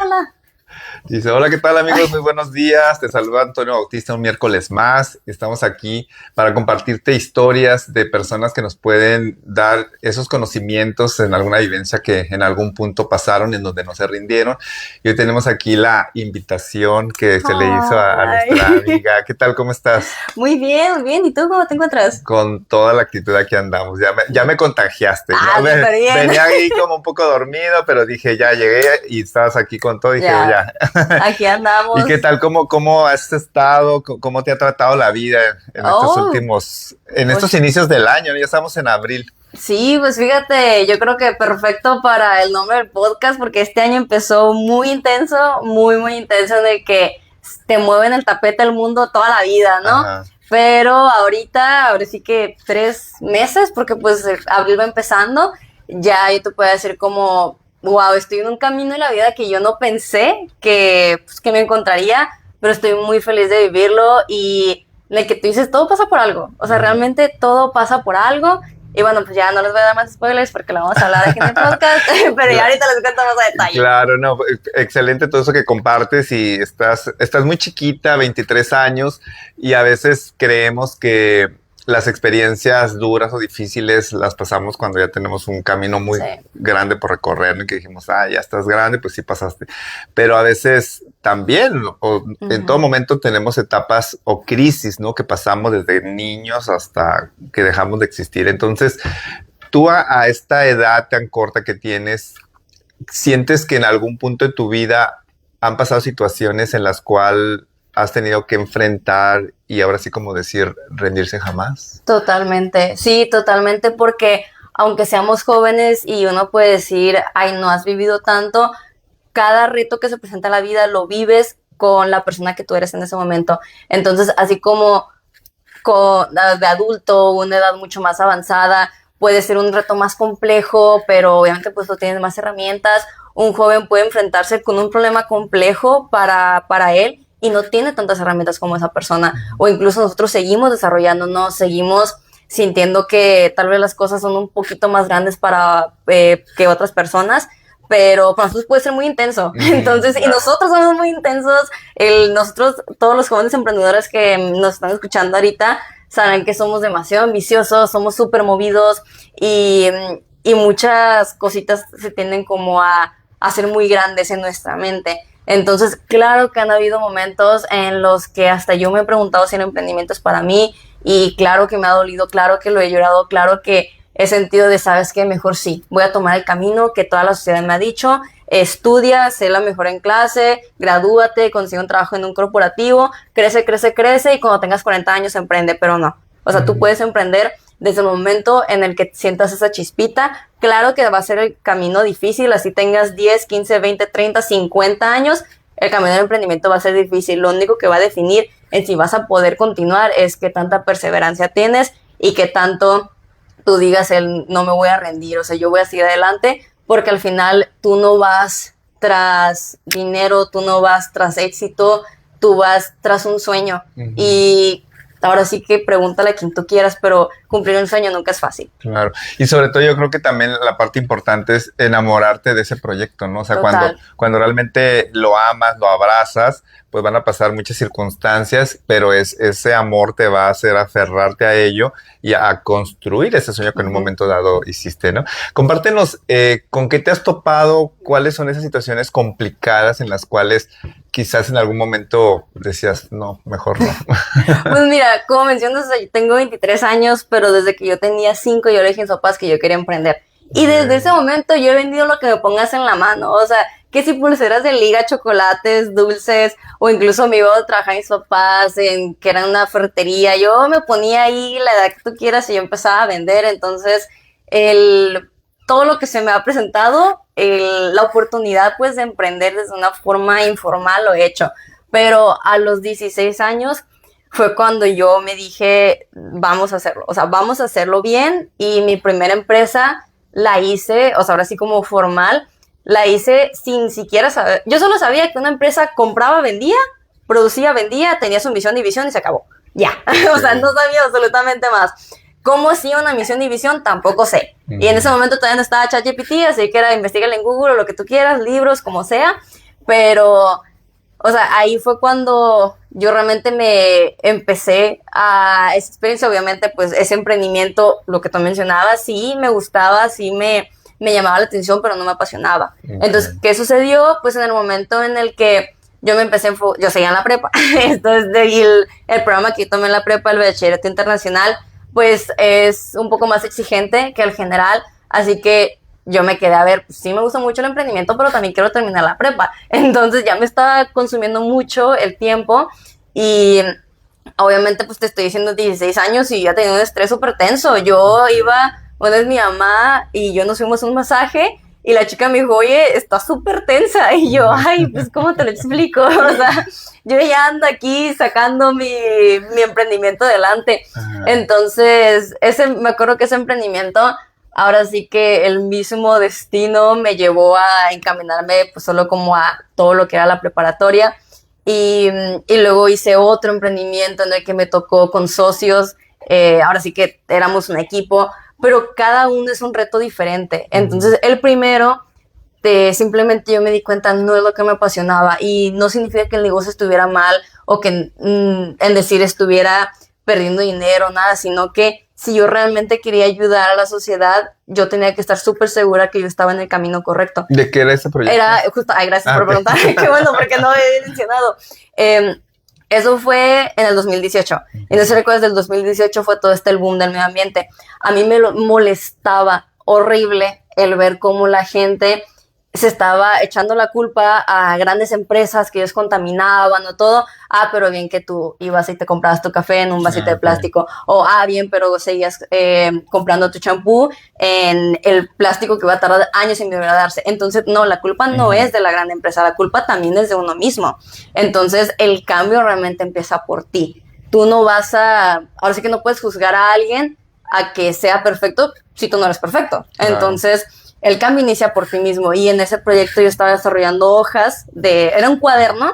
hola. Dice, hola, ¿qué tal amigos? Muy buenos días. Te saluda Antonio Bautista un miércoles más. Estamos aquí para compartirte historias de personas que nos pueden dar esos conocimientos en alguna vivencia que en algún punto pasaron, en donde no se rindieron. Y hoy tenemos aquí la invitación que se le hizo a nuestra amiga. ¿Qué tal? ¿Cómo estás? Muy bien, muy bien. ¿Y tú cómo te encuentras? Con toda la actitud aquí andamos. Ya me contagiaste. Súper bien. Venía ahí como un poco dormido, pero dije, ya llegué y estabas aquí con todo. Dije, ya. Aquí andamos. ¿Y qué tal? ¿Cómo has estado? ¿Cómo te ha tratado la vida en estos inicios del año? Ya estamos en abril. Sí, pues fíjate, yo creo que perfecto para el nombre del podcast, porque este año empezó muy intenso, muy intenso, en el que te mueven el tapete el mundo toda la vida, ¿no? Ajá. Pero ahora sí que 3 meses, porque pues abril va empezando, ya yo te puedo decir como, wow, estoy en un camino en la vida que yo no pensé que me encontraría, pero estoy muy feliz de vivirlo y en el que tú dices, todo pasa por algo, o sea, realmente todo pasa por algo. Y bueno, pues ya no les voy a dar más spoilers porque lo vamos a hablar aquí en el podcast, pero ya ahorita les cuento más a detalle. Claro, no, excelente todo eso que compartes y estás muy chiquita, 23 años, y a veces creemos que las experiencias duras o difíciles las pasamos cuando ya tenemos un camino muy grande por recorrer, ¿no? Y que dijimos, ya estás grande, pues sí pasaste. Pero a veces también, en todo momento tenemos etapas o crisis, ¿no? Que pasamos desde niños hasta que dejamos de existir. Entonces, tú a esta edad tan corta que tienes, ¿sientes que en algún punto de tu vida han pasado situaciones en las cuales has tenido que enfrentar y ahora sí como decir, rendirse jamás? Totalmente, sí, totalmente, porque aunque seamos jóvenes y uno puede decir, ay, no has vivido tanto, cada reto que se presenta en la vida lo vives con la persona que tú eres en ese momento. Entonces, así como de adulto, una edad mucho más avanzada, puede ser un reto más complejo, pero obviamente pues tú tienes más herramientas. Un joven puede enfrentarse con un problema complejo para él y no tiene tantas herramientas como esa persona. O incluso nosotros seguimos desarrollándonos, seguimos sintiendo que tal vez las cosas son un poquito más grandes para que otras personas, pero para nosotros puede ser muy intenso. Entonces, claro. Y nosotros somos muy intensos. Nosotros, todos los jóvenes emprendedores que nos están escuchando ahorita, saben que somos demasiado ambiciosos, somos súper movidos y muchas cositas se tienden como a ser muy grandes en nuestra mente. Entonces, claro que han habido momentos en los que hasta yo me he preguntado si el emprendimiento es para mí, y claro que me ha dolido, claro que lo he llorado, claro que he sentido de, ¿sabes qué? Mejor sí, voy a tomar el camino que toda la sociedad me ha dicho, estudia, sé la mejor en clase, gradúate, consigue un trabajo en un corporativo, crece, y cuando tengas 40 años emprende, pero no. O sea, tú puedes emprender desde el momento en el que sientas esa chispita. Claro que va a ser el camino difícil, así tengas 10, 15, 20, 30, 50 años, el camino del emprendimiento va a ser difícil. Lo único que va a definir en si vas a poder continuar es qué tanta perseverancia tienes y qué tanto tú digas no me voy a rendir, o sea, yo voy a seguir adelante, porque al final tú no vas tras dinero, tú no vas tras éxito, tú vas tras un sueño. Y ahora sí que pregúntale a quien tú quieras, pero cumplir un sueño nunca es fácil. Claro, y sobre todo yo creo que también la parte importante es enamorarte de ese proyecto, ¿no? O sea, cuando realmente lo amas, lo abrazas, pues van a pasar muchas circunstancias, pero ese amor te va a hacer aferrarte a ello y a construir ese sueño que en un momento dado hiciste, ¿no? Compártenos, ¿con qué te has topado? ¿Cuáles son esas situaciones complicadas en las cuales quizás en algún momento decías, no, mejor no? Pues mira, como mencionas, tengo 23 años, pero desde que yo tenía 5 yo le dije a mis papás que yo quería emprender. Y desde ese momento yo he vendido lo que me pongas en la mano, o sea, que si pulseras de liga, chocolates, dulces, o incluso me iba a trabajar mis papás que era una ferretería, yo me ponía ahí la edad que tú quieras y yo empezaba a vender. Entonces, todo lo que se me ha presentado, la oportunidad pues de emprender desde una forma informal lo he hecho, pero a los 16 años fue cuando yo me dije, vamos a hacerlo, o sea, vamos a hacerlo bien. Y mi primera empresa la hice, o sea, ahora sí como formal, la hice sin siquiera saber. Yo solo sabía que una empresa compraba, vendía, producía, vendía, tenía su misión y visión y se acabó. Ya, o sea, no sabía absolutamente más. ¿Cómo hacía una misión y visión? Tampoco sé. Y en ese momento todavía no estaba ChatGPT, así que era investígale en Google o lo que tú quieras, libros, como sea. pero, o sea, ahí fue cuando yo realmente me empecé a esa experiencia, obviamente, pues ese emprendimiento, lo que tú mencionabas, sí me gustaba, sí me llamaba la atención, pero no me apasionaba. Okay. Entonces, ¿qué sucedió? Pues en el momento en el que yo me empecé, yo seguía en la prepa, entonces el programa que yo tomé en la prepa, el bachillerato internacional, pues es un poco más exigente que el general, así que yo me quedé a ver, pues sí me gusta mucho el emprendimiento, pero también quiero terminar la prepa. Entonces ya me estaba consumiendo mucho el tiempo y obviamente pues te estoy diciendo 16 años y ya tenía un estrés súper tenso. Yo iba, una vez mi mamá y yo nos fuimos a un masaje y la chica me dijo, oye, está súper tensa. Y yo, ay, pues ¿cómo te lo explico? O sea, yo ya ando aquí sacando mi emprendimiento adelante. Entonces, me acuerdo que ese emprendimiento, ahora sí que el mismo destino me llevó a encaminarme pues solo como a todo lo que era la preparatoria. Y luego hice otro emprendimiento en el que me tocó con socios. Ahora sí que éramos un equipo, pero cada uno es un reto diferente. Entonces, el primero, simplemente yo me di cuenta, no es lo que me apasionaba y no significa que el negocio estuviera mal o que en decir estuviera perdiendo dinero, nada, sino que si yo realmente quería ayudar a la sociedad, yo tenía que estar súper segura que yo estaba en el camino correcto. ¿De qué era ese proyecto? Era justo, ay, gracias por preguntar, qué bueno, porque no he mencionado. Eso fue en el 2018. Y no sé si recuerdas, del 2018 fue todo el boom del medio ambiente. A mí me molestaba horrible el ver cómo la gente se estaba echando la culpa a grandes empresas que ellos contaminaban o todo. Ah, pero bien que tú ibas y te comprabas tu café en un vasito de plástico. O, bien, pero seguías comprando tu champú en el plástico que va a tardar años en degradarse. Entonces, no, la culpa no es de la gran empresa, la culpa también es de uno mismo. Entonces, el cambio realmente empieza por ti. Tú no vas ahora sí que no puedes juzgar a alguien a que sea perfecto si tú no eres perfecto. Entonces, el cambio inicia por ti mismo y en ese proyecto yo estaba desarrollando hojas era un cuaderno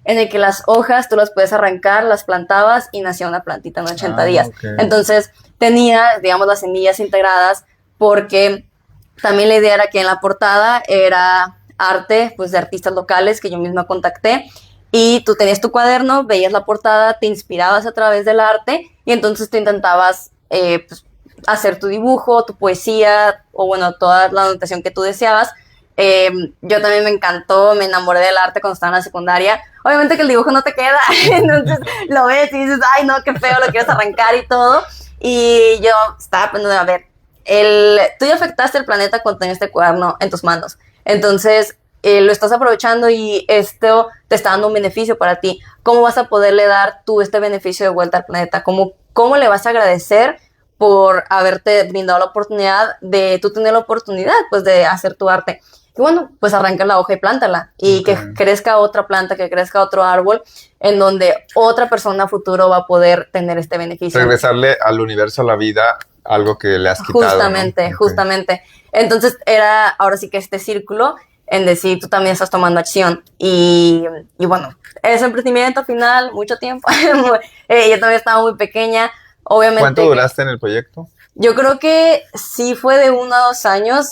en el que las hojas tú las puedes arrancar, las plantabas y nacía una plantita en 80 días. Okay. Entonces tenía, digamos, las semillas integradas porque también la idea era que en la portada era arte, pues de artistas locales que yo misma contacté y tú tenías tu cuaderno, veías la portada, te inspirabas a través del arte y entonces tú intentabas pues, hacer tu dibujo, tu poesía o bueno, toda la anotación que tú deseabas. Yo también me encantó, me enamoré del arte cuando estaba en la secundaria. Obviamente que el dibujo no te queda, entonces lo ves y dices, ay no, qué feo, lo quieres arrancar y todo. Y yo estaba pensando, a ver, tú ya afectaste el planeta cuando tenías este cuaderno en tus manos. Entonces, lo estás aprovechando y esto te está dando un beneficio para ti. ¿Cómo vas a poderle dar tú este beneficio de vuelta al planeta? ¿Cómo le vas a agradecer por haberte brindado la oportunidad de tú tener la oportunidad pues de hacer tu arte? Y bueno, pues arranca la hoja y plántala y que crezca otra planta, que crezca otro árbol en donde otra persona a futuro va a poder tener este beneficio. Regresarle al universo, a la vida, algo que le has quitado. Justamente, ¿no? Justamente. Entonces era ahora sí que este círculo en decir tú también estás tomando acción y bueno, ese emprendimiento final, mucho tiempo. Yo también estaba muy pequeña. Obviamente. ¿Cuánto duraste en el proyecto? Yo creo que sí fue de 1 a 2 años,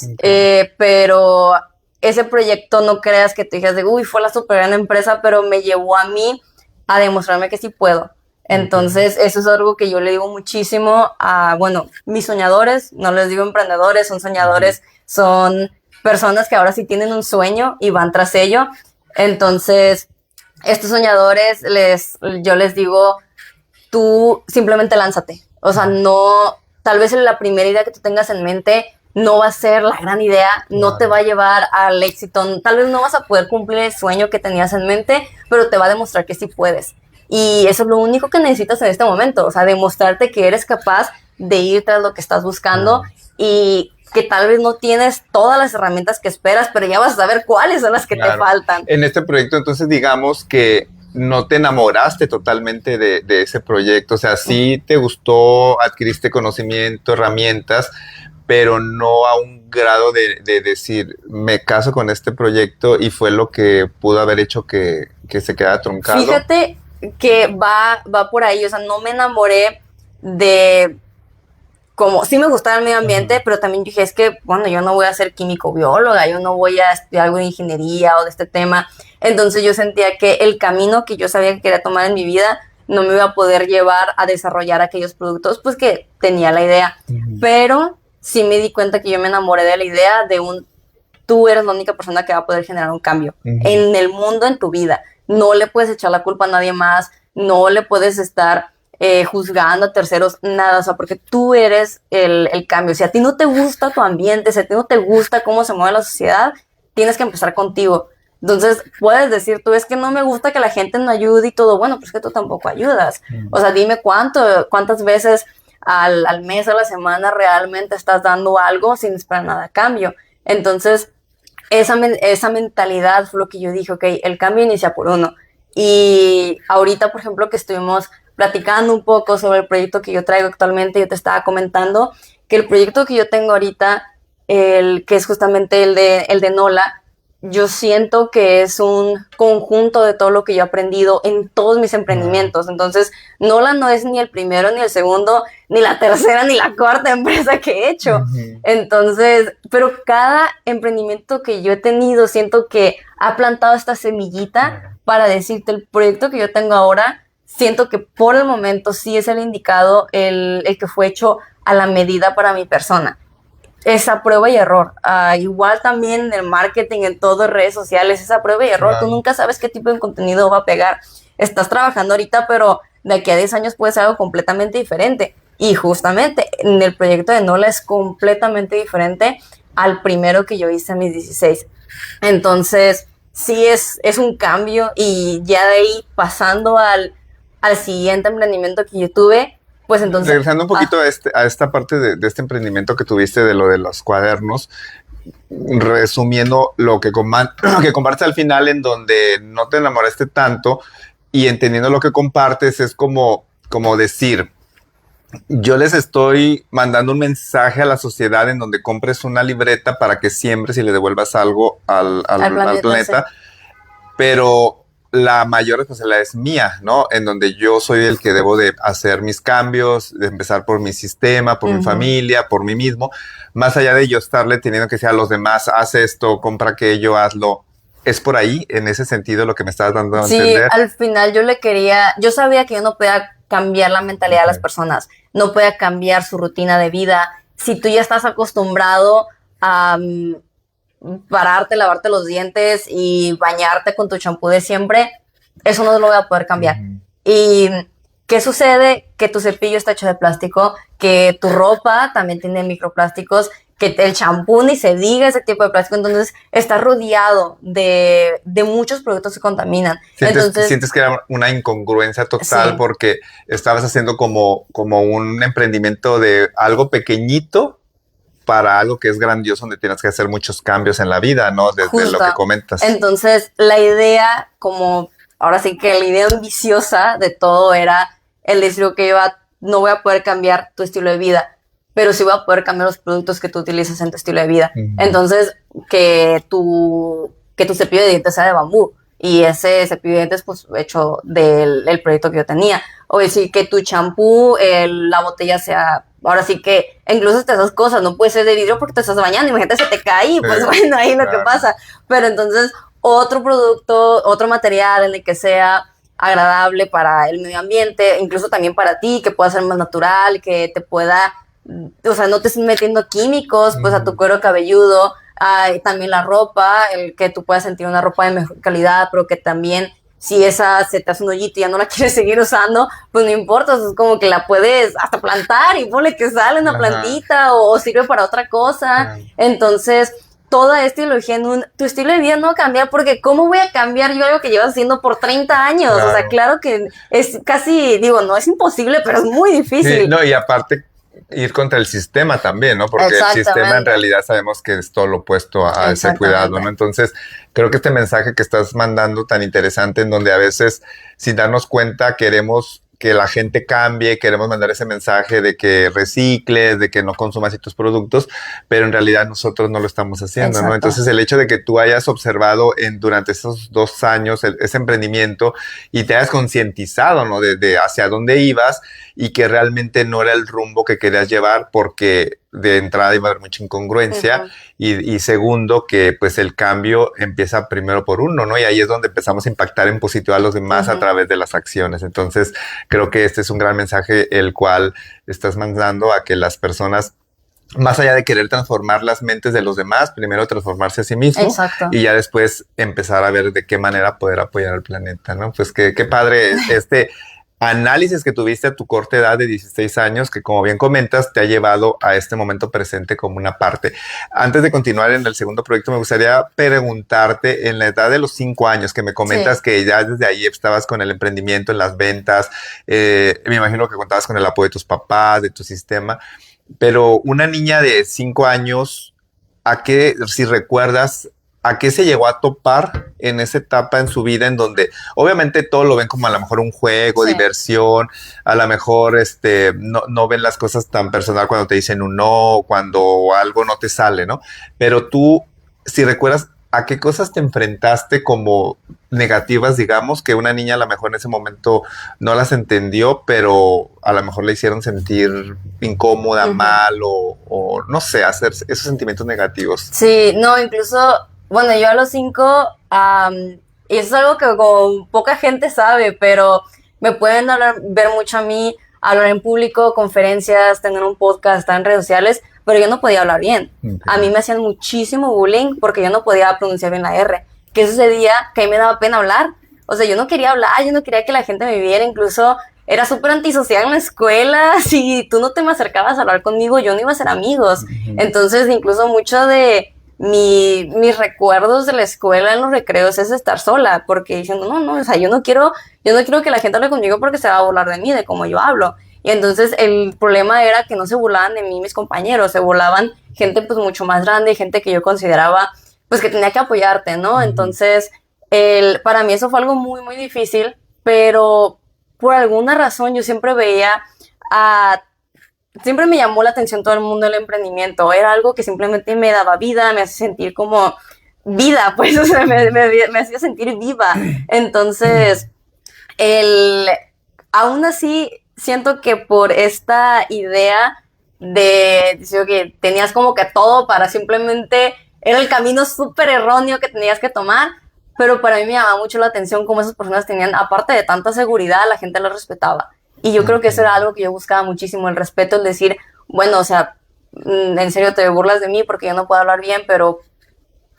pero ese proyecto no creas que te digas de, uy, fue la super gran empresa, pero me llevó a mí a demostrarme que sí puedo. Entonces, eso es algo que yo le digo muchísimo a, bueno, mis soñadores, no les digo emprendedores, son soñadores, son personas que ahora sí tienen un sueño y van tras ello. Entonces, estos soñadores, yo les digo, tú simplemente lánzate. O sea, no, tal vez la primera idea que tú tengas en mente no va a ser la gran idea, no te va a llevar al éxito, tal vez no vas a poder cumplir el sueño que tenías en mente, pero te va a demostrar que sí puedes. Y eso es lo único que necesitas en este momento, o sea, demostrarte que eres capaz de ir tras lo que estás buscando y que tal vez no tienes todas las herramientas que esperas, pero ya vas a saber cuáles son las que te faltan. En este proyecto, entonces, digamos que no te enamoraste totalmente de ese proyecto, o sea, sí te gustó, adquiriste conocimiento, herramientas, pero no a un grado de decir, me caso con este proyecto y fue lo que pudo haber hecho que se quedara truncado. Fíjate que va por ahí, o sea, no me enamoré de, como, sí me gustaba el medio ambiente, pero también dije, es que, bueno, yo no voy a ser químico-bióloga, yo no voy a estudiar algo de ingeniería o de este tema. Entonces yo sentía que el camino que yo sabía que quería tomar en mi vida no me iba a poder llevar a desarrollar aquellos productos, pues que tenía la idea. Pero sí me di cuenta que yo me enamoré de la idea de tú eres la única persona que va a poder generar un cambio en el mundo, en tu vida. No le puedes echar la culpa a nadie más, no le puedes estar juzgando a terceros, nada, o sea, porque tú eres el cambio. Si a ti no te gusta tu ambiente, si a ti no te gusta cómo se mueve la sociedad, tienes que empezar contigo. Entonces, puedes decir, tú, es que no me gusta que la gente no ayude y todo, bueno, pues que tú tampoco ayudas. O sea, dime cuántas veces al mes, a la semana, realmente estás dando algo sin esperar nada a cambio. Entonces, esa mentalidad fue lo que yo dije, ok, el cambio inicia por uno. Y ahorita, por ejemplo, que estuvimos platicando un poco sobre el proyecto que yo traigo actualmente, yo te estaba comentando que el proyecto que yo tengo ahorita, que es justamente el de Nola, yo siento que es un conjunto de todo lo que yo he aprendido en todos mis emprendimientos. Entonces, Nola no es ni el primero, ni el segundo, ni la tercera, ni la cuarta empresa que he hecho. Entonces, pero cada emprendimiento que yo he tenido, siento que ha plantado esta semillita para decirte, el proyecto que yo tengo ahora, siento que por el momento sí es el indicado, el que fue hecho a la medida para mi persona. Esa prueba y error. Igual también en el marketing, en todo, redes sociales, esa prueba y error. Tú nunca sabes qué tipo de contenido va a pegar. Estás trabajando ahorita, pero de aquí a 10 años puede ser algo completamente diferente. Y justamente en el proyecto de Nola es completamente diferente al primero que yo hice a mis 16. Entonces, sí es un cambio, y ya de ahí pasando al siguiente emprendimiento que yo tuve, pues entonces... Regresando un poquito a esta parte de este emprendimiento que tuviste de lo de los cuadernos, resumiendo lo que compartes al final, en donde no te enamoraste tanto y entendiendo lo que compartes, es como decir, yo les estoy mandando un mensaje a la sociedad en donde compres una libreta para que siembres y le devuelvas algo al planeta, sí. Pero la mayor responsabilidad es mía, ¿no? En donde yo soy el que debo de hacer mis cambios, de empezar por mi sistema, por mi familia, por mí mismo, más allá de yo estarle teniendo que decir a los demás, haz esto, compra aquello, hazlo. ¿Es por ahí, en ese sentido, lo que me estás dando a entender? Sí, al final yo sabía que yo no podía cambiar la mentalidad de las personas, no podía cambiar su rutina de vida. Si tú ya estás acostumbrado a pararte, lavarte los dientes y bañarte con tu champú de siempre, eso no lo voy a poder cambiar. ¿Y qué sucede? Que tu cepillo está hecho de plástico, que tu ropa también tiene microplásticos, que el champú ni se diga ese tipo de plástico. Entonces estás rodeado de muchos productos que contaminan. Sientes que era una incongruencia total, sí, porque estabas haciendo como un emprendimiento de algo pequeñito para algo que es grandioso, donde tienes que hacer muchos cambios en la vida, ¿no? Desde justo lo que comentas. Entonces, la idea, ahora sí que la idea ambiciosa de todo era el decir que no voy a poder cambiar tu estilo de vida, pero sí voy a poder cambiar los productos que tú utilizas en tu estilo de vida. Entonces, que tu cepillo de dientes sea de bambú, y ese cepillo de dientes, pues, hecho del proyecto que yo tenía. O decir que tu champú, la botella sea... Ahora sí que incluso esas cosas no puede ser de vidrio porque te estás bañando, imagínate, se te cae y pues bueno, ahí lo que pasa. Pero entonces otro producto, otro material en el que sea agradable para el medio ambiente, incluso también para ti, que pueda ser más natural, que te pueda, o sea, no te estés metiendo químicos pues a tu cuero cabelludo. También la ropa, el que tú puedas sentir una ropa de mejor calidad, pero que también, si esa se te hace un hoyito y ya no la quieres seguir usando, pues no importa, es como que la puedes hasta plantar y ponle que sale una plantita o sirve para otra cosa. Entonces, toda esta ideología tu estilo de vida no va a cambiar, porque ¿cómo voy a cambiar yo algo que llevas haciendo por 30 años? Claro. O sea, claro que es casi, no es imposible, pero es muy difícil. Sí, no, y aparte ir contra el sistema también, ¿no? Porque el sistema en realidad sabemos que es todo lo opuesto a ese cuidado, ¿no? Entonces, creo que este mensaje que estás mandando tan interesante, en donde a veces, sin darnos cuenta, queremos que la gente cambie, queremos mandar ese mensaje de que recicles, de que no consumas tus productos, pero en realidad nosotros no lo estamos haciendo, ¿no? Entonces, el hecho de que tú hayas observado durante esos 2 años ese emprendimiento y te hayas concientizado, ¿no? De hacia dónde ibas, y que realmente no era el rumbo que querías llevar, porque de entrada iba a haber mucha incongruencia y segundo que pues el cambio empieza primero por uno, ¿no? Y ahí es donde empezamos a impactar en positivo a los demás a través de las acciones. Entonces creo que este es un gran mensaje el cual estás mandando a que las personas, más allá de querer transformar las mentes de los demás, primero transformarse a sí mismo. Exacto. Y ya después empezar a ver de qué manera poder apoyar al planeta, ¿no? Pues qué padre este análisis que tuviste a tu corta edad de 16 años, que como bien comentas, te ha llevado a este momento presente como una parte. Antes de continuar en el segundo proyecto, me gustaría preguntarte, en la edad de los 5 años, que me comentas que ya desde ahí estabas con el emprendimiento, en las ventas, me imagino que contabas con el apoyo de tus papás, de tu sistema, pero una niña de 5 años, ¿a qué, si recuerdas, a qué se llegó a topar en esa etapa en su vida en donde obviamente todo lo ven como a lo mejor un juego, diversión, a lo mejor no ven las cosas tan personal cuando te dicen un no, cuando algo no te sale, ¿no? Pero tú, si recuerdas, ¿a qué cosas te enfrentaste como negativas, digamos, que una niña a lo mejor en ese momento no las entendió, pero a lo mejor le hicieron sentir incómoda, mal o no sé, hacer esos sentimientos negativos? Sí, no, incluso, bueno, yo a los 5, y eso es algo que como poca gente sabe, pero me pueden ver mucho a mí, hablar en público, conferencias, tener un podcast, estar en redes sociales, pero yo no podía hablar bien. A mí me hacían muchísimo bullying porque yo no podía pronunciar bien la R. ¿Qué sucedía? Que a mí me daba pena hablar. O sea, yo no quería hablar, yo no quería que la gente me viera, incluso era súper antisocial en la escuela. Si tú no te me acercabas a hablar conmigo, yo no iba a ser amigos. Entonces, incluso mucho de mis recuerdos de la escuela en los recreos es estar sola, porque diciendo, no, o sea, yo no quiero que la gente hable conmigo porque se va a burlar de mí, de cómo yo hablo. Y entonces el problema era que no se burlaban de mí mis compañeros, se burlaban gente pues mucho más grande, gente que yo consideraba pues que tenía que apoyarte, ¿no? Entonces, para mí eso fue algo muy, muy difícil, pero por alguna razón yo siempre veía siempre me llamó la atención todo el mundo del emprendimiento. Era algo que simplemente me daba vida, me hacía sentir como vida, pues, o sea, me hacía sentir viva. Entonces, aún así, siento que por esta idea de decir que tenías como que todo para simplemente, era el camino súper erróneo que tenías que tomar, pero para mí me llamaba mucho la atención cómo esas personas tenían, aparte de tanta seguridad, la gente las respetaba. Y yo creo que eso era algo que yo buscaba muchísimo, el respeto, el decir, bueno, o sea, en serio te burlas de mí porque yo no puedo hablar bien, pero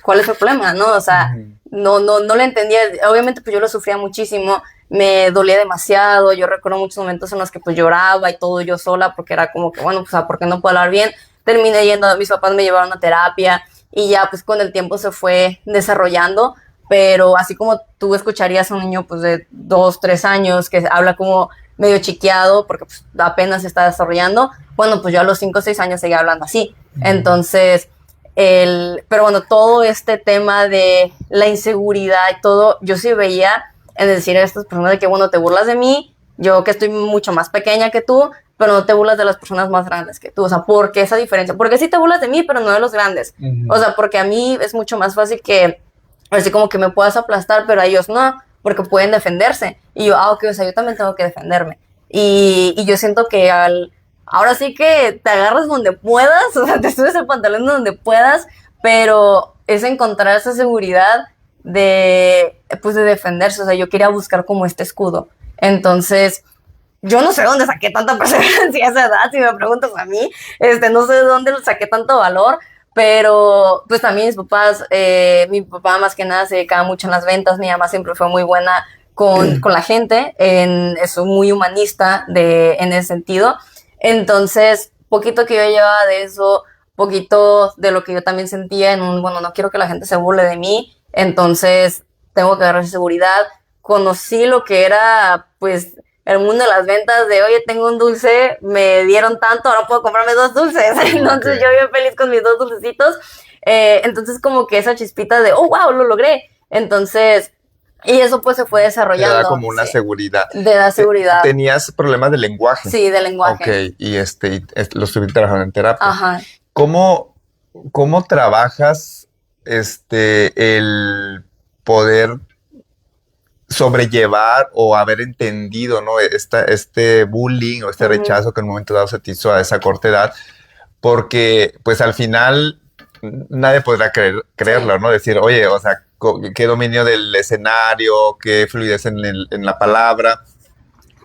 ¿cuál es el problema? ¿No? O sea, no lo entendía. Obviamente, pues yo lo sufría muchísimo, me dolía demasiado. Yo recuerdo muchos momentos en los que pues lloraba y todo yo sola porque era como que, bueno, pues, ¿por qué no puedo hablar bien? Terminé yendo, mis papás me llevaron a terapia y ya pues con el tiempo se fue desarrollando. Pero así como tú escucharías a un niño pues de 2, 3 años que habla como medio chiqueado porque pues, apenas se está desarrollando, bueno, pues yo a los 5 o 6 años seguía hablando así. Entonces, pero bueno, todo este tema de la inseguridad y todo, yo sí veía en decir a estas personas de que, bueno, te burlas de mí, yo que estoy mucho más pequeña que tú, pero no te burlas de las personas más grandes que tú. O sea, ¿por qué esa diferencia? Porque sí te burlas de mí, pero no de los grandes. O sea, porque a mí es mucho más fácil que, así como que me puedas aplastar, pero a ellos no, porque pueden defenderse. Y yo, ok, o sea, yo también tengo que defenderme. Y yo siento que ahora sí que te agarras donde puedas, o sea, te subes el pantalón donde puedas, pero es encontrar esa seguridad pues de defenderse. O sea, yo quería buscar como este escudo. Entonces, yo no sé dónde saqué tanta perseverancia a esa edad, si me preguntas a mí, no sé de dónde saqué tanto valor, pero pues también mis papás, mi papá más que nada se dedicaba mucho en las ventas, mi mamá siempre fue muy buena con la gente, es muy humanista en ese sentido. Entonces, poquito que yo llevaba de eso, poquito de lo que yo también sentía bueno, no quiero que la gente se burle de mí, entonces tengo que agarrar seguridad. Conocí lo que era, pues, el mundo de las ventas de, oye, tengo un dulce, me dieron tanto, ahora puedo comprarme 2 dulces. Entonces yo bien feliz con mis 2 dulcecitos. Entonces como que esa chispita de, oh, wow, lo logré. Entonces, y eso pues se fue desarrollando. Te da como una seguridad. Te da seguridad. ¿Tenías problemas de lenguaje? Sí, de lenguaje. Ok, y lo estuviste trabajando en terapia. Ajá. ¿Cómo trabajas el poder sobrellevar o haber entendido, ¿no? Este bullying o este rechazo que en un momento dado se te hizo a esa corta edad, porque pues al final nadie podrá creerlo, ¿no? Decir, oye, o sea, qué dominio del escenario, qué fluidez en la palabra,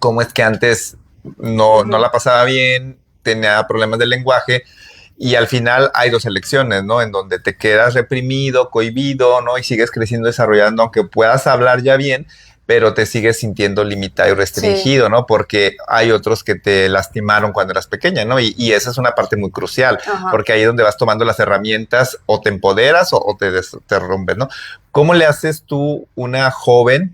cómo es que antes no la pasaba bien, tenía problemas de lenguaje. Y al final hay dos elecciones, ¿no? En donde te quedas reprimido, cohibido, ¿no? Y sigues creciendo, desarrollando, aunque puedas hablar ya bien, pero te sigues sintiendo limitado y restringido, ¿no? Porque hay otros que te lastimaron cuando eras pequeña, ¿no? Y esa es una parte muy crucial, porque ahí es donde vas tomando las herramientas, o te empoderas o te rompes, ¿no? ¿Cómo le haces tú, una joven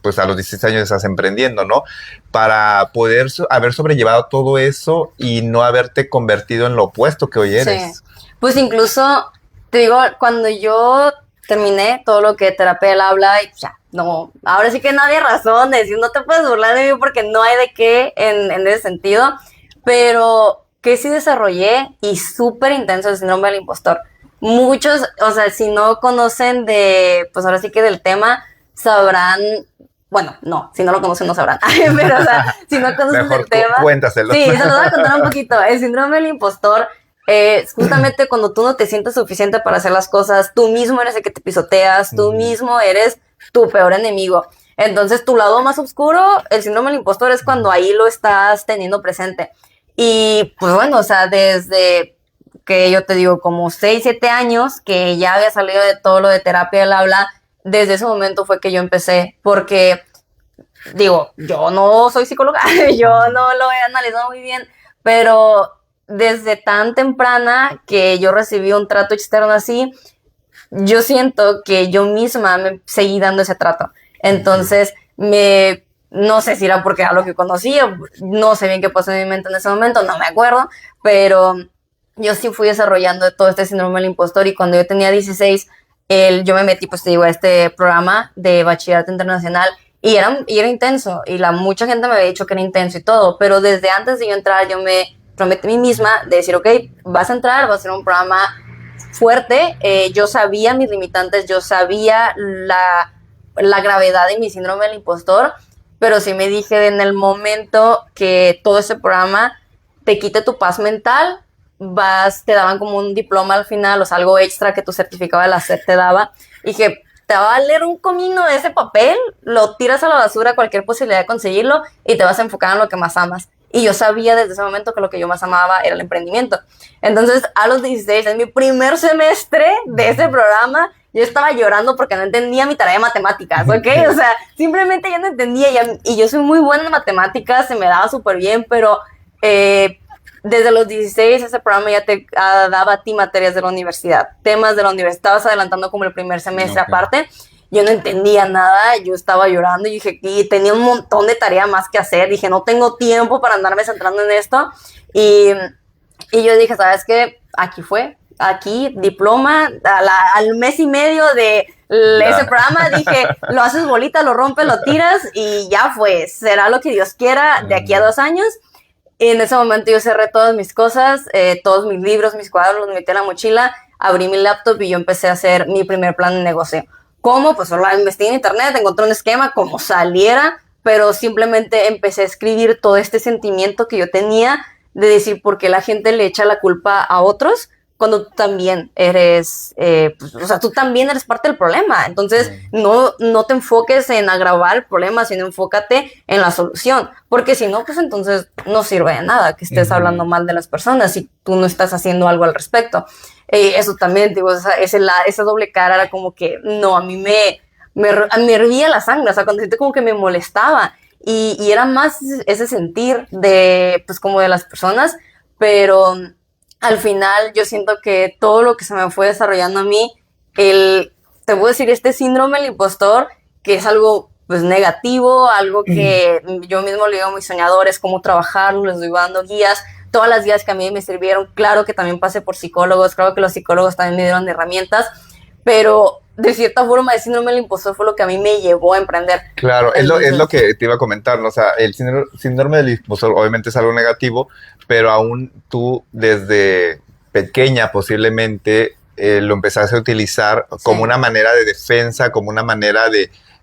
pues a los 16 años estás emprendiendo, ¿no? Para poder haber sobrellevado todo eso y no haberte convertido en lo opuesto que hoy eres? Sí. Pues incluso, te digo, cuando yo terminé todo lo que terapia del habla, y ya, no, ahora sí que no había razón de decir, no te puedes burlar de mí porque no hay de qué en ese sentido, pero que sí desarrollé y súper intenso el síndrome del impostor. Muchos, o sea, si no conocen pues ahora sí que del tema, sabrán, bueno, no, si no lo conocen no sabrán, pero o sea, si no conocen Mejor el tema, cuéntaselo. sí, se los voy a contar un poquito. El síndrome del impostor es justamente cuando tú no te sientes suficiente para hacer las cosas, tú mismo eres el que te pisoteas, tú mismo eres tu peor enemigo. Entonces, tu lado más oscuro, el síndrome del impostor, es cuando ahí lo estás teniendo presente. Y pues bueno, o sea, desde que yo te digo, como 6, 7 años, que ya había salido de todo lo de terapia del habla, desde ese momento fue que yo empecé, porque digo, yo no soy psicóloga, yo no lo he analizado muy bien, pero desde tan temprana que yo recibí un trato externo así, yo siento que yo misma me seguí dando ese trato. Entonces, no sé si era porque era lo que conocía, no sé bien qué pasó en mi mente en ese momento, no me acuerdo, pero yo sí fui desarrollando todo este síndrome del impostor, y cuando yo tenía 16, yo me metí, pues te digo, a este programa de bachillerato internacional, y era intenso, y mucha gente me había dicho que era intenso y todo, pero desde antes de yo entrar, yo me prometí a mí misma de decir, ok, vas a entrar, va a ser un programa fuerte. Yo sabía mis limitantes, yo sabía la gravedad de mi síndrome del impostor, pero sí me dije, en el momento que todo ese programa te quite tu paz mental, te daban como un diploma al final, o sea, algo extra que tu certificado de la SEP te daba, y que te va a valer un comino de ese papel, lo tiras a la basura, cualquier posibilidad de conseguirlo, y te vas a enfocar en lo que más amas. Y yo sabía desde ese momento que lo que yo más amaba era el emprendimiento. Entonces, a los 16, en mi primer semestre de ese programa, yo estaba llorando porque no entendía mi tarea de matemáticas, ¿ok? O sea, simplemente yo no entendía, y yo soy muy buena en matemáticas, se me daba súper bien, pero desde los 16 ese programa ya te daba a ti materias de la universidad, temas de la universidad, estabas adelantando como el primer semestre aparte. Yo no entendía nada, yo estaba llorando y dije, y tenía un montón de tarea más que hacer, dije, no tengo tiempo para andarme centrando en esto, y yo dije, ¿sabes qué? Aquí, diploma, al mes y medio de ese programa, dije, lo haces bolita, lo rompes, lo tiras, y ya fue, será lo que Dios quiera de aquí a 2 años. Y en ese momento yo cerré todas mis cosas, todos mis libros, mis cuadernos, los metí en la mochila, abrí mi laptop y yo empecé a hacer mi primer plan de negocio. ¿Cómo? Pues solo investigué en internet, encontré un esquema, como saliera, pero simplemente empecé a escribir todo este sentimiento que yo tenía de decir por qué la gente le echa la culpa a otros cuando tú también eres, pues, o sea, tú también eres parte del problema. Entonces, no te enfoques en agravar el problema, sino enfócate en la solución, porque si no, pues entonces no sirve de nada que estés hablando mal de las personas si tú no estás haciendo algo al respecto. Eso también, digo, esa doble cara era como que, no, a mí me hervía la sangre, o sea, cuando siento como que me molestaba, y era más ese sentir pues como de las personas, pero al final yo siento que todo lo que se me fue desarrollando a mí, te puedo decir, este síndrome del impostor, que es algo pues negativo, algo que yo mismo le digo a mis soñadores, cómo trabajarlo, les doy dando guías, todas las guías que a mí me sirvieron. Claro que también pasé por psicólogos, claro que los psicólogos también me dieron herramientas, pero de cierta forma el síndrome del impostor fue lo que a mí me llevó a emprender. Claro, es lo que te iba a comentar, ¿no? O sea, el síndrome del impostor obviamente es algo negativo, pero aún tú desde pequeña posiblemente lo empezaste a utilizar como una manera de defensa, como una manera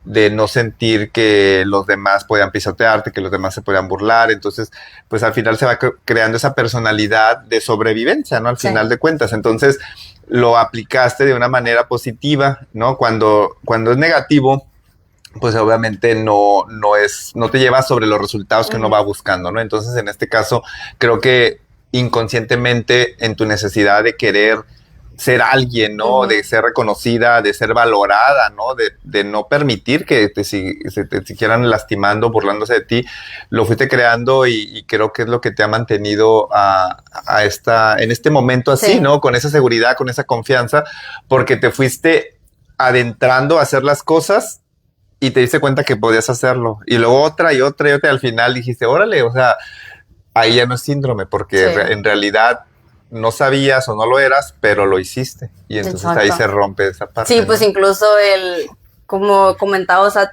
de no sentir que los demás podían pisotearte, que los demás se podían burlar. Entonces, pues al final se va creando esa personalidad de sobrevivencia, ¿no? Al final de cuentas. Entonces, lo aplicaste de una manera positiva, ¿no? Cuando es negativo, pues obviamente no te lleva sobre los resultados que uno va buscando, ¿no? Entonces, en este caso, creo que inconscientemente en tu necesidad de querer ser alguien, ¿no? De ser reconocida, de ser valorada, ¿no? De no permitir que se te siguieran lastimando, burlándose de ti, lo fuiste creando y creo que es lo que te ha mantenido en este momento así, ¿no? Con esa seguridad, con esa confianza, porque te fuiste adentrando a hacer las cosas y te diste cuenta que podías hacerlo. Y luego otra y otra y otra, y al final dijiste, órale, o sea, ahí ya no es síndrome, porque en realidad no sabías o no lo eras, pero lo hiciste. Y entonces ahí se rompe esa parte. Sí, pues, ¿no? Incluso como comentaba, o sea,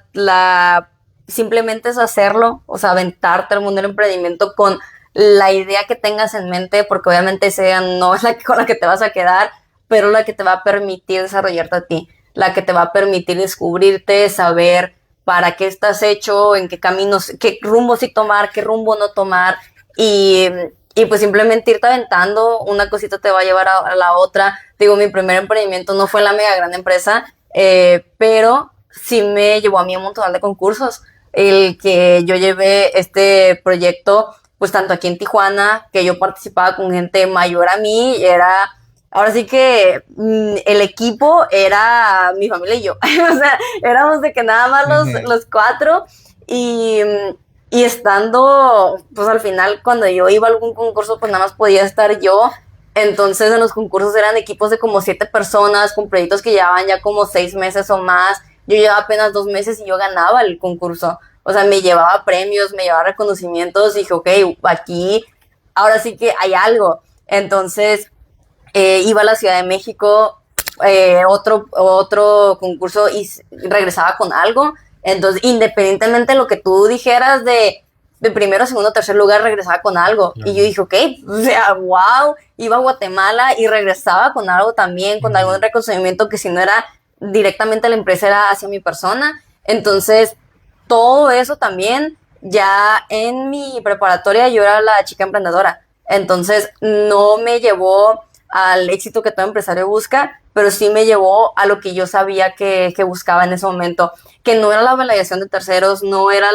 simplemente es hacerlo, o sea, aventarte al mundo del emprendimiento con la idea que tengas en mente, porque obviamente esa idea no es con la que te vas a quedar, pero la que te va a permitir desarrollarte a ti, la que te va a permitir descubrirte, saber para qué estás hecho, en qué caminos, qué rumbo sí tomar, qué rumbo no tomar, y pues simplemente irte aventando, una cosita te va a llevar a la otra. Digo, mi primer emprendimiento no fue la mega gran empresa, pero sí me llevó a mí un montón de concursos. El que yo llevé este proyecto, pues tanto aquí en Tijuana, que yo participaba con gente mayor a mí, ahora sí que el equipo era mi familia y yo. O sea, éramos de que nada más los cuatro, y estando, pues al final, cuando yo iba a algún concurso, pues nada más podía estar yo. Entonces, en los concursos eran equipos de como 7 personas, con proyectos que llevaban ya como 6 meses o más. Yo llevaba apenas 2 meses y yo ganaba el concurso. O sea, me llevaba premios, me llevaba reconocimientos, y dije, ok, aquí, ahora sí que hay algo. Entonces, iba a la Ciudad de México, otro concurso, y regresaba con algo. Entonces, independientemente de lo que tú dijeras de primero, segundo, tercer lugar, regresaba con algo. Y yo dije, ok, o sea, wow, iba a Guatemala y regresaba con algo también, con algún reconocimiento que si no era directamente a la empresa, era hacia mi persona. Entonces, todo eso también, ya en mi preparatoria yo era la chica emprendedora. Entonces, no me llevó al éxito que todo empresario busca, pero sí me llevó a lo que yo sabía que buscaba en ese momento, que no era la validación de terceros, no era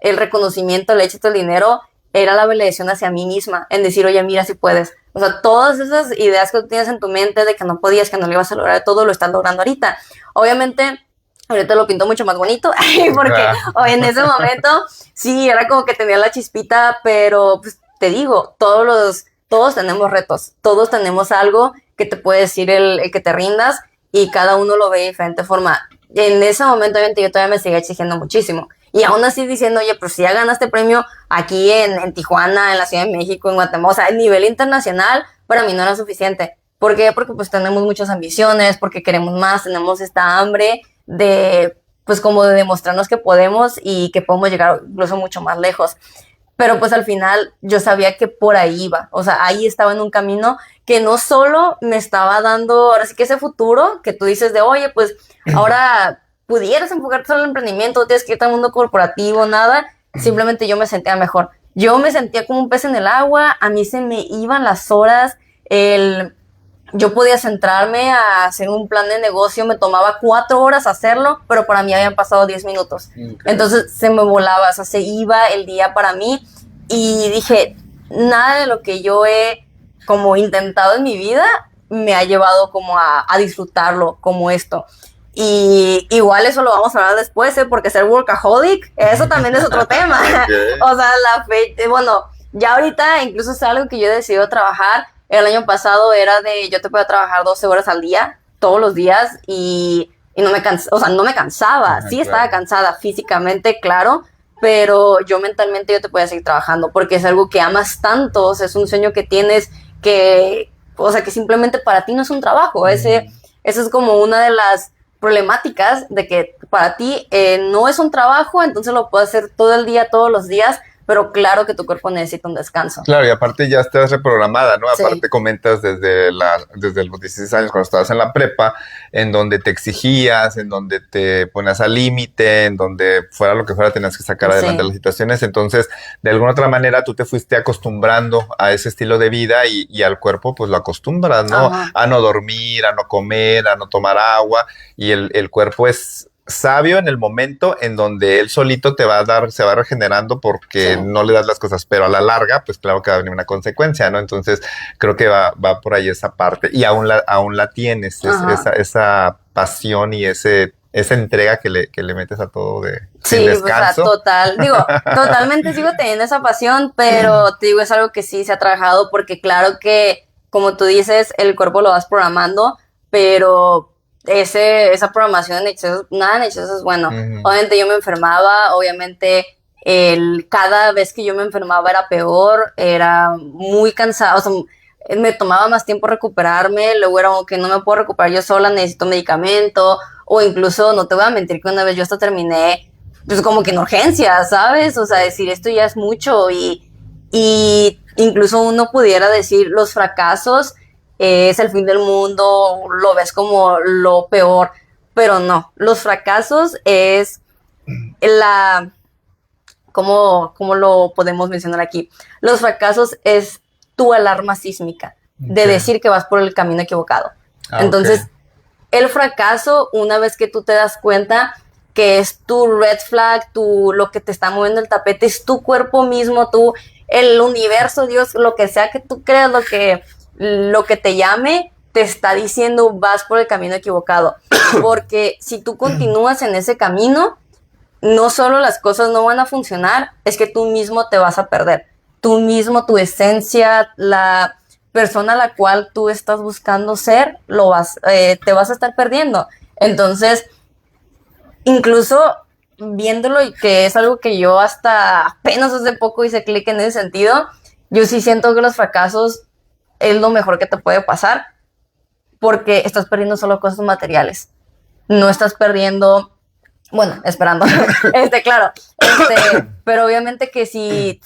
el reconocimiento, el éxito, el dinero, era la validación hacia mí misma, en decir, oye, mira, si puedes. O sea, todas esas ideas que tú tienes en tu mente de que no podías, que no lo ibas a lograr, todo lo estás logrando ahorita. Obviamente, ahorita lo pinto mucho más bonito, porque en ese momento sí, era como que tenía la chispita, pero pues te digo, todos tenemos retos, todos tenemos algo que te puede decir el que te rindas, y cada uno lo ve de diferente forma. En ese momento, obviamente, yo todavía me seguía exigiendo muchísimo. Y aún así diciendo, oye, pues si ya ganaste premio aquí en Tijuana, en la Ciudad de México, en Guatemala, o sea, a nivel internacional, para mí no era suficiente. ¿Por qué? Porque pues tenemos muchas ambiciones, porque queremos más, tenemos esta hambre de, pues como de demostrarnos que podemos y que podemos llegar incluso mucho más lejos. Pero pues al final yo sabía que por ahí iba, o sea, ahí estaba en un camino que no solo me estaba dando, ahora sí que ese futuro que tú dices de, oye, pues ahora pudieras enfocarte solo en el emprendimiento, no tienes que irte al mundo corporativo, nada. Simplemente yo me sentía mejor. Yo me sentía como un pez en el agua, a mí se me iban las horas, yo podía centrarme a hacer un plan de negocio, me tomaba 4 horas hacerlo, pero para mí habían pasado 10 minutos. Okay. Entonces se me volaba, o sea, se iba el día para mí, y dije, nada de lo que yo he como intentado en mi vida me ha llevado como a disfrutarlo como esto. Y igual eso lo vamos a hablar después, porque ser workaholic, eso también es otro tema. Okay. O sea, bueno, ya ahorita incluso es algo que yo he decidido trabajar. El año pasado era yo te podía trabajar 12 horas al día, todos los días, y no me cansaba, o sea, no me cansaba. Sí, claro. Estaba cansada físicamente, claro, pero yo mentalmente yo te podía seguir trabajando, porque es algo que amas tanto, o sea, es un sueño que tienes o sea, que simplemente para ti no es un trabajo. Eso es como una de las problemáticas de que para ti no es un trabajo, entonces lo puedes hacer todo el día, todos los días, pero claro que tu cuerpo necesita un descanso. Claro, y aparte ya estás reprogramada, ¿no? Sí. Aparte comentas desde los 16 años cuando estabas en la prepa, en donde te exigías, en donde te ponías al límite, en donde fuera lo que fuera tenías que sacar adelante Sí. las situaciones. Entonces, de alguna otra manera tú te fuiste acostumbrando a ese estilo de vida y al cuerpo pues lo acostumbras, ¿no? Ajá. A no dormir, a no comer, a no tomar agua y el cuerpo es sabio en el momento en donde él solito te va a dar, se va regenerando porque Sí. no le das las cosas, pero a la larga, pues claro que va a venir una consecuencia, ¿no? Entonces, creo que va por ahí esa parte y aún la tienes, Ajá. esa pasión y esa entrega que le metes a todo sin Sí, o sea, descanso. totalmente sigo teniendo esa pasión, pero te digo, es algo que sí se ha trabajado porque claro que, como tú dices, el cuerpo lo vas programando, pero esa programación en exceso, nada en exceso es bueno. Ujú. Obviamente yo me enfermaba, obviamente cada vez que yo me enfermaba era peor, era muy cansado, o sea, me tomaba más tiempo recuperarme, luego era como que no me puedo recuperar yo sola, necesito medicamento, o incluso, no te voy a mentir que una vez yo hasta terminé, pues como que en urgencias, ¿sabes? O sea, decir esto ya es mucho y incluso uno pudiera decir los fracasos es el fin del mundo, lo ves como lo peor, pero no, los fracasos es la, ¿cómo lo podemos mencionar aquí? Los fracasos es tu alarma sísmica de Okay. decir que vas por el camino equivocado. Ah, ok. Entonces, el fracaso, una vez que tú te das cuenta que es tu red flag, lo que te está moviendo el tapete, es tu cuerpo mismo, el universo, Dios, lo que sea que tú creas, lo que te llame, te está diciendo vas por el camino equivocado. Porque si tú continúas en ese camino, no solo las cosas no van a funcionar, es que tú mismo te vas a perder. Tú mismo, tu esencia, la persona a la cual tú estás buscando ser, te vas a estar perdiendo. Entonces, incluso viéndolo y que es algo que yo hasta apenas hace poco hice clic en ese sentido, yo sí siento que los fracasos es lo mejor que te puede pasar porque estás perdiendo solo cosas materiales. No estás perdiendo, bueno, esperando, claro, pero obviamente que si